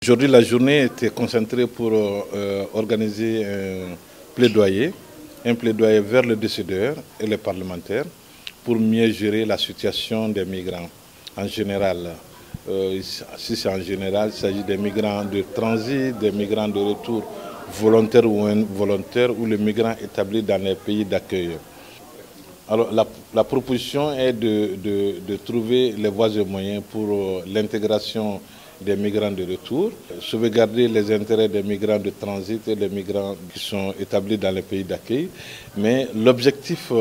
Aujourd'hui, la journée était concentrée pour organiser un plaidoyer vers les décideurs et les parlementaires pour mieux gérer la situation des migrants. En général, si c'est en général, il s'agit des migrants de transit, des migrants de retour volontaires ou involontaires, ou les migrants établis dans les pays d'accueil. Alors la proposition est de trouver les voies et moyens pour l'intégration des migrants de retour, sauvegarder les intérêts des migrants de transit et des migrants qui sont établis dans les pays d'accueil. Mais l'objectif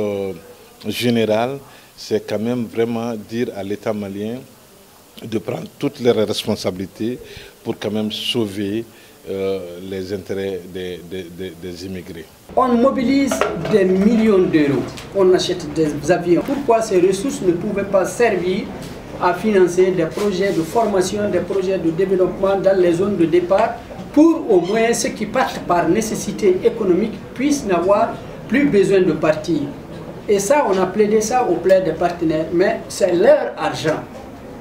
général, c'est quand même vraiment dire à l'État malien de prendre toutes les responsabilités pour quand même sauver les intérêts des immigrés. On mobilise des millions d'euros, on achète des avions. Pourquoi ces ressources ne pouvaient pas servir à financer des projets de formation, des projets de développement dans les zones de départ pour au moins ceux qui partent par nécessité économique puissent n'avoir plus besoin de partir. Et ça, on a plaidé ça auprès des partenaires, mais c'est leur argent.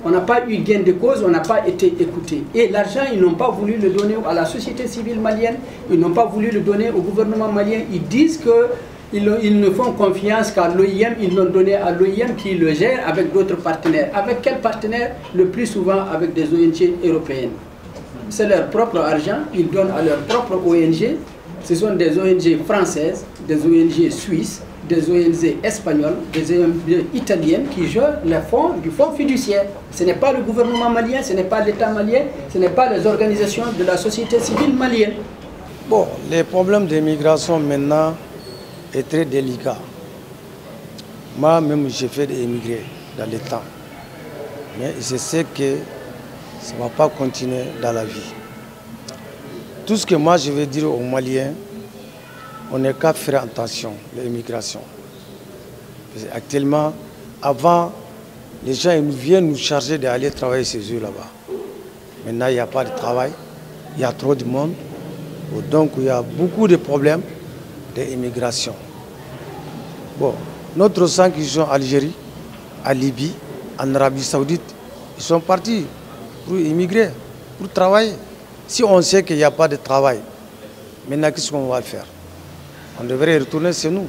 On n'a pas eu gain de cause, on n'a pas été écouté. Et l'argent, ils n'ont pas voulu le donner à la société civile malienne, ils n'ont pas voulu le donner au gouvernement malien. Ils disent qu'ils ne font confiance qu'à l'OIM, ils l'ont donné à l'OIM qui le gère avec d'autres partenaires. Avec quels partenaires? Le plus souvent avec des ONG européennes. C'est leur propre argent, ils donnent à leur propre ONG. Ce sont des ONG françaises, des ONG suisses, des ONG espagnoles, des ONG italiennes qui gèrent les fonds du fonds fiduciaire. Ce n'est pas le gouvernement malien, ce n'est pas l'État malien, ce n'est pas les organisations de la société civile malienne. Bon, les problèmes d'immigration maintenant est très délicat. Moi-même, j'ai fait des immigrés dans le temps. Mais je sais que ça ne va pas continuer dans la vie. Tout ce que moi je veux dire aux Maliens, on n'est qu'à faire attention, l'immigration. Actuellement, avant, les gens ils viennent nous charger d'aller travailler chez eux là-bas. Maintenant, il n'y a pas de travail, il y a trop de monde. Donc, il y a beaucoup de problèmes d'immigration. Bon, notre sang qui sont en Algérie, en Libye, en Arabie Saoudite, ils sont partis pour immigrer, pour travailler. Si on sait qu'il n'y a pas de travail, maintenant, qu'est-ce qu'on va faire? On devrait retourner chez nous.